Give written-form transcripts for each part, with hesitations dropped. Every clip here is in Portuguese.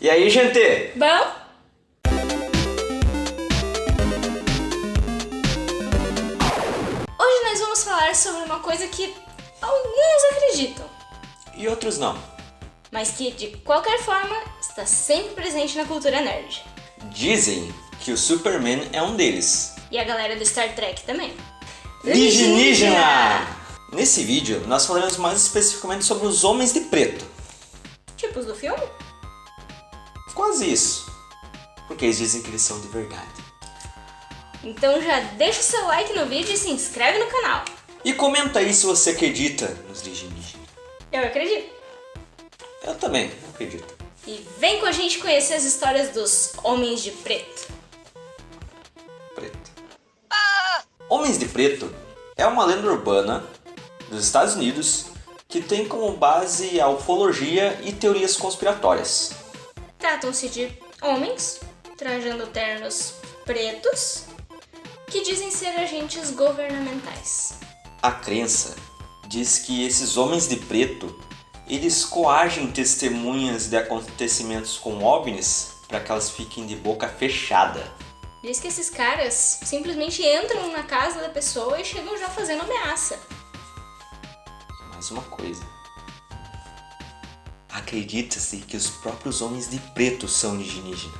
E aí, gente? Bom? Hoje nós vamos falar sobre uma coisa que alguns acreditam, E outros não. mas que de qualquer forma está sempre presente na cultura nerd. Dizem que o Superman é um deles. E a galera do Star Trek também. Alienígena! Nesse vídeo, nós falaremos mais especificamente sobre os Homens de Preto. Tipos do filme? Quase isso. Porque eles dizem que eles são de verdade. Então já deixa o seu like no vídeo e se inscreve no canal. E comenta aí se você acredita nos alienígenas. Eu acredito. Eu também acredito. E vem com a gente conhecer as histórias dos Homens de Preto. Preto. Homens de Preto é uma lenda urbana dos Estados Unidos que tem como base a ufologia e teorias conspiratórias. Tratam-se de homens trajando ternos pretos que dizem ser agentes governamentais. A crença diz que esses homens de preto, eles coagem testemunhas de acontecimentos com OVNIs para que elas fiquem de boca fechada. Diz que esses caras simplesmente entram na casa da pessoa e chegam já fazendo ameaça. Mais uma coisa. Acredita-se que os próprios homens de preto são alienígenas.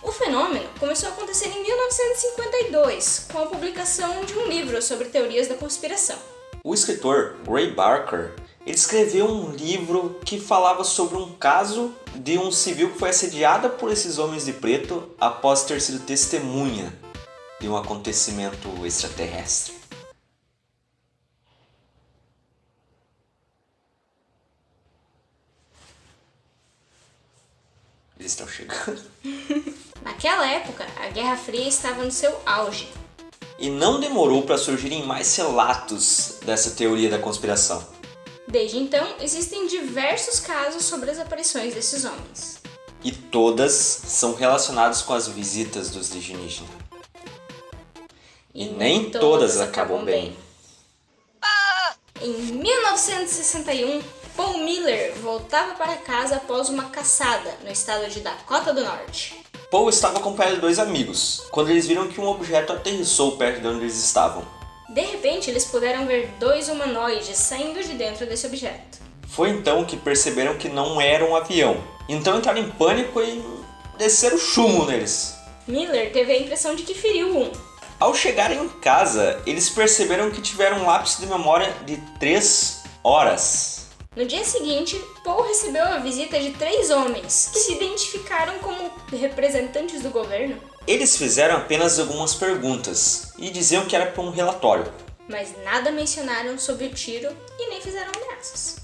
O fenômeno começou a acontecer em 1952, com a publicação de um livro sobre teorias da conspiração. O escritor Ray Barker, ele escreveu um livro que falava sobre um caso de um civil que foi assediada por esses homens de preto após ter sido testemunha de um acontecimento extraterrestre. Eles estão chegando. Naquela época, a Guerra Fria estava no seu auge. E não demorou para surgirem mais relatos dessa teoria da conspiração. Desde então, existem diversos casos sobre as aparições desses homens. E todas são relacionadas com as visitas dos alienígenas. E nem todas acabam bem. Em 1961, Paul Miller voltava para casa após uma caçada no estado de Dakota do Norte. Paul estava acompanhado de dois amigos, quando eles viram que um objeto aterrissou perto de onde eles estavam. De repente, eles puderam ver dois humanoides saindo de dentro desse objeto. Foi então que perceberam que não era um avião. Então entraram em pânico e desceram chumbo neles. Miller teve a impressão de que feriu um. Ao chegarem em casa, eles perceberam que tiveram um lapso de memória de 3 horas. No dia seguinte, Paul recebeu a visita de 3 homens que se identificaram como representantes do governo, Eles fizeram apenas algumas perguntas e diziam que era para um relatório. mas nada mencionaram sobre o tiro e nem fizeram ameaças.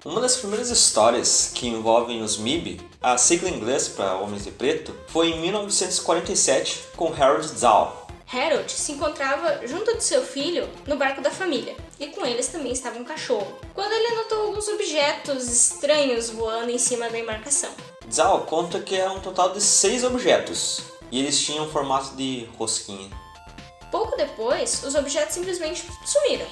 Uma das primeiras histórias que envolvem os MIB, a sigla em inglês para Homens de Preto, foi em 1947 com Harold Dahl. Harold se encontrava junto de seu filho no barco da família, e com eles também estava um cachorro, quando ele notou alguns objetos estranhos voando em cima da embarcação. Dahl conta que era um total de 6 objetos, e eles tinham formato de rosquinha. Pouco depois, os objetos simplesmente sumiram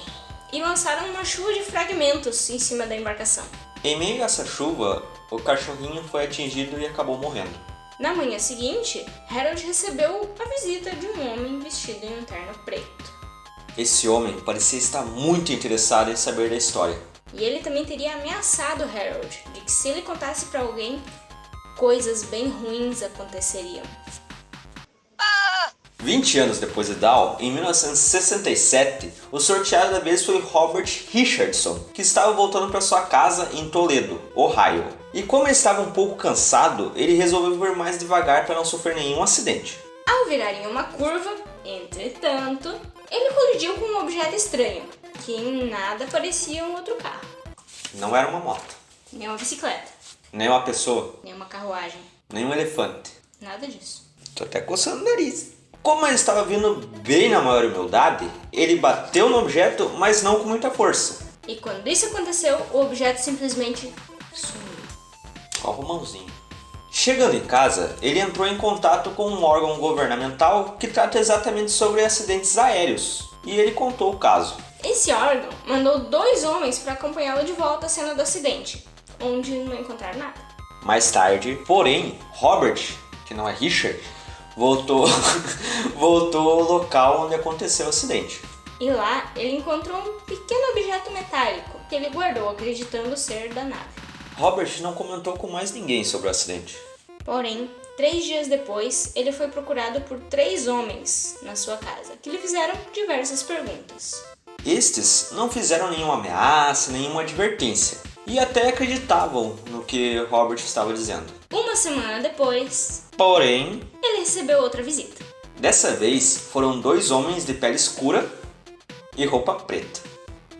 e lançaram uma chuva de fragmentos em cima da embarcação. Em meio a essa chuva, o cachorrinho foi atingido e acabou morrendo. Na manhã seguinte, Harold recebeu a visita de um homem vestido em um terno preto. Esse homem parecia estar muito interessado em saber da história. E ele também teria ameaçado Harold de que se ele contasse para alguém, coisas bem ruins aconteceriam. 20 anos depois de Dahl, em 1967, o sorteado da vez foi Robert Richardson, que estava voltando para sua casa em Toledo, Ohio. E como ele estava um pouco cansado, ele resolveu vir mais devagar para não sofrer nenhum acidente. Ao virar em uma curva, entretanto, ele colidiu com um objeto estranho, que em nada parecia um outro carro. Não era uma moto, Nem uma bicicleta, nem uma pessoa, nem uma carruagem, nem um elefante. nada disso. Tô até coçando o nariz. Como ele estava vindo bem na maior humildade, ele bateu no objeto, mas não com muita força. E quando isso aconteceu, o objeto simplesmente sumiu. Ó o mãozinho. Chegando em casa, ele entrou em contato com um órgão governamental que trata exatamente sobre acidentes aéreos. E ele contou o caso. Esse órgão mandou 2 homens para acompanhá-lo de volta à cena do acidente, onde não encontraram nada. Mais tarde, porém, Robert, que não é Richard, voltou ao local onde aconteceu o acidente. E lá ele encontrou um pequeno objeto metálico que ele guardou acreditando ser da nave. Robert não comentou com mais ninguém sobre o acidente. Porém, 3 dias depois, ele foi procurado por 3 homens na sua casa, que lhe fizeram diversas perguntas. Estes não fizeram nenhuma ameaça, nenhuma advertência, e até acreditavam no que Robert estava dizendo. Uma semana depois, Porém, ele recebeu outra visita. dessa vez foram 2 homens de pele escura e roupa preta.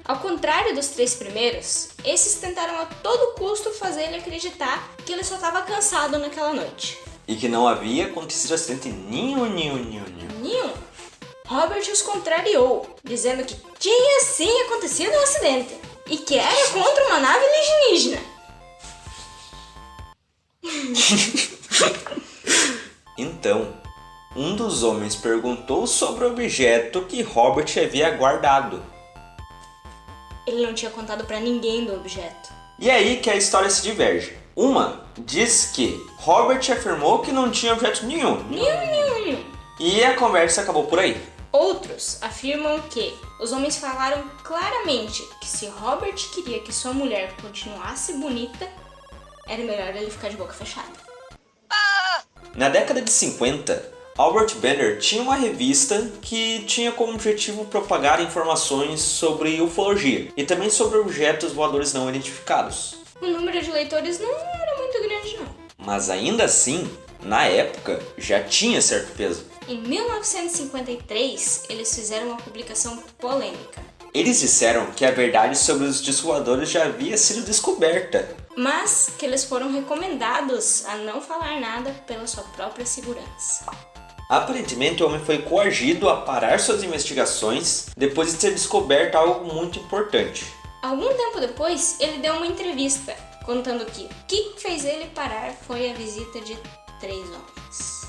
Ao contrário dos 3 primeiros, esses tentaram a todo custo fazer ele acreditar que ele só estava cansado naquela noite. E que não havia acontecido acidente nenhum. Nenhum. Robert os contrariou, dizendo que tinha sim acontecido um acidente e que era contra uma nave alienígena. Então, um dos homens perguntou sobre o objeto que Robert havia guardado. Ele não tinha contado pra ninguém do objeto. E é aí que a história se diverge. Uma diz que Robert afirmou que não tinha objeto nenhum. Nenhum. E a conversa acabou por aí. Outros afirmam que os homens falaram claramente que se Robert queria que sua mulher continuasse bonita, era melhor ele ficar de boca fechada. Na década de 50, Albert Bender tinha uma revista que tinha como objetivo propagar informações sobre ufologia e também sobre objetos voadores não identificados. O número de leitores não era muito grande, não. Mas ainda assim, na época, já tinha certo peso. Em 1953, eles fizeram uma publicação polêmica, Eles disseram que a verdade sobre os discos voadores já havia sido descoberta. mas que eles foram recomendados a não falar nada pela sua própria segurança. Aparentemente, o homem foi coagido a parar suas investigações depois de ter descoberto algo muito importante. Algum tempo depois, ele deu uma entrevista, contando que o que fez ele parar foi a visita de 3 homens.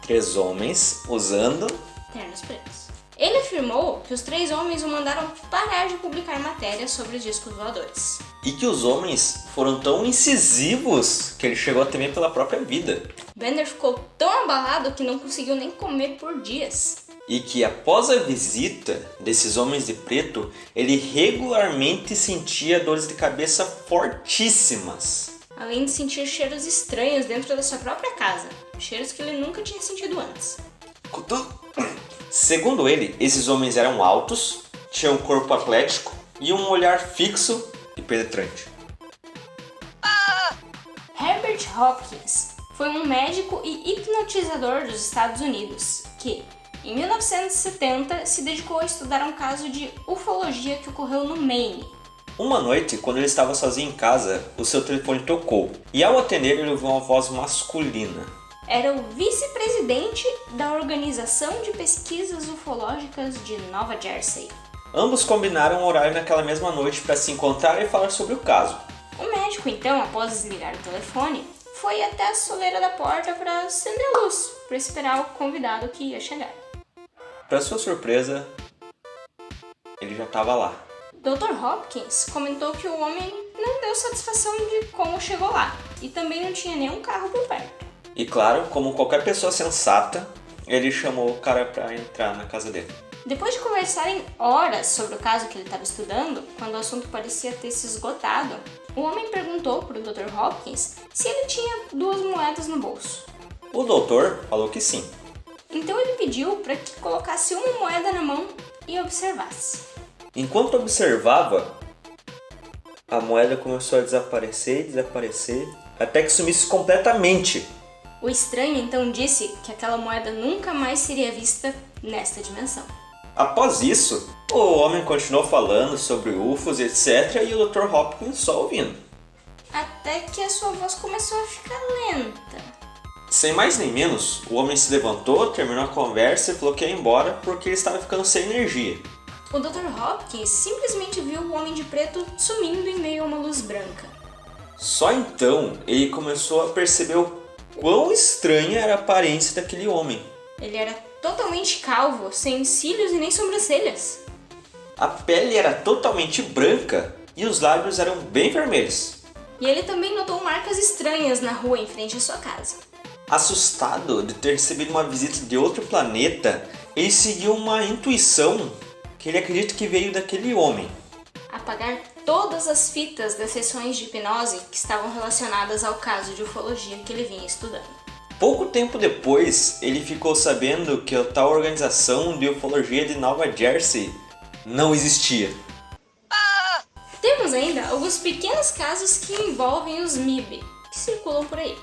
3 homens usando... Ternos pretos. Ele afirmou que os 3 homens o mandaram parar de publicar matérias sobre os discos voadores. E que os homens foram tão incisivos que ele chegou a temer pela própria vida. Bender ficou tão abalado que não conseguiu nem comer por dias. E que após a visita desses homens de preto, ele regularmente sentia dores de cabeça fortíssimas. Além de sentir cheiros estranhos dentro da sua própria casa. Cheiros que ele nunca tinha sentido antes. Segundo ele, esses homens eram altos, tinham um corpo atlético e um olhar fixo e penetrante. Herbert Hopkins foi um médico e hipnotizador dos Estados Unidos que, em 1970, se dedicou a estudar um caso de ufologia que ocorreu no Maine. Uma noite, quando ele estava sozinho em casa, o seu telefone tocou e ao atender ele ouviu uma voz masculina. Era o vice-presidente da Organização de Pesquisas Ufológicas de Nova Jersey. Ambos combinaram um horário naquela mesma noite para se encontrar e falar sobre o caso. O médico, então, após desligar o telefone, foi até a soleira da porta para acender a luz, para esperar o convidado que ia chegar. Para sua surpresa, ele já estava lá. Dr. Hopkins comentou que o homem não deu satisfação de como chegou lá e também não tinha nenhum carro por perto. E claro, como qualquer pessoa sensata, ele chamou o cara para entrar na casa dele. Depois de conversarem horas sobre o caso que ele estava estudando, quando o assunto parecia ter se esgotado, o homem perguntou para o Dr. Hopkins se ele tinha 2 moedas no bolso. O doutor falou que sim. Então ele pediu para que colocasse uma moeda na mão e observasse. Enquanto observava, a moeda começou a desaparecer, até que sumisse completamente. O estranho então disse que aquela moeda nunca mais seria vista nesta dimensão. Após isso, o homem continuou falando sobre UFOs, etc. e o Dr. Hopkins só ouvindo. Até que a sua voz começou a ficar lenta. Sem mais nem menos, o homem se levantou, terminou a conversa e falou que ia embora porque ele estava ficando sem energia. O Dr. Hopkins simplesmente viu o homem de preto sumindo em meio a uma luz branca. Só então ele começou a perceber o quão estranha era a aparência daquele homem. Ele era totalmente calvo, sem cílios e nem sobrancelhas. A pele era totalmente branca e os lábios eram bem vermelhos. E ele também notou marcas estranhas na rua em frente à sua casa. Assustado de ter recebido uma visita de outro planeta, ele seguiu uma intuição que ele acredita que veio daquele homem. Apagar todas as fitas das sessões de hipnose que estavam relacionadas ao caso de ufologia que ele vinha estudando. Pouco tempo depois, ele ficou sabendo que a tal organização de ufologia de Nova Jersey não existia. Temos ainda alguns pequenos casos que envolvem os MIB, que circulam por aí.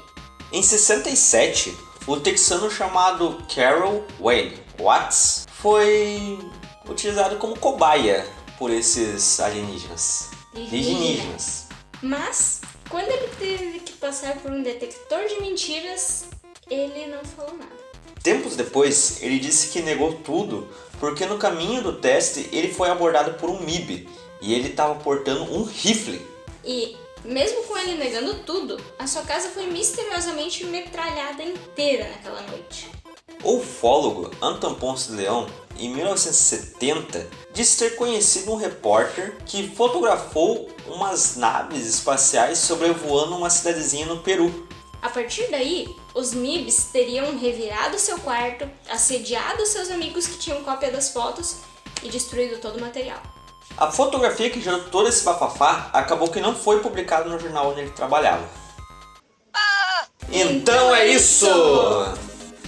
Em 67, o texano chamado Carol Wayne Watts foi utilizado como cobaia por esses alienígenas. Mas, quando ele teve que passar por um detector de mentiras, ele não falou nada. Tempos depois, ele disse que negou tudo porque no caminho do teste ele foi abordado por um MIB e ele estava portando um rifle. E, mesmo com ele negando tudo, a sua casa foi misteriosamente metralhada inteira naquela noite. O ufólogo Anton Ponce de Leon, em 1970, disse ter conhecido um repórter que fotografou umas naves espaciais sobrevoando uma cidadezinha no Peru. A partir daí, os MIBs teriam revirado seu quarto, assediado seus amigos que tinham cópia das fotos e destruído todo o material. A fotografia que gerou todo esse bafafá acabou que não foi publicada no jornal onde ele trabalhava. Então é isso!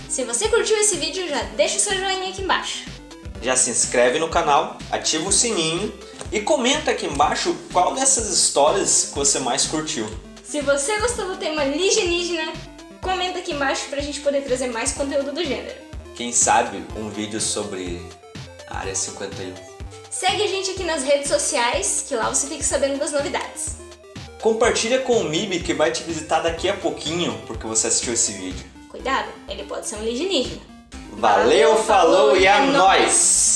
Se você curtiu esse vídeo, já deixa o seu joinha aqui embaixo. Já se inscreve no canal, ativa o sininho e comenta aqui embaixo qual dessas histórias que você mais curtiu. Se você gostou do tema alienígena, comenta aqui embaixo pra gente poder trazer mais conteúdo do gênero. Quem sabe um vídeo sobre a Área 51. Segue a gente aqui nas redes sociais, que lá você fica sabendo das novidades. Compartilha com o MIB que vai te visitar daqui a pouquinho, porque você assistiu esse vídeo. Cuidado, ele pode ser um alienígena. Valeu, falou e é nóis!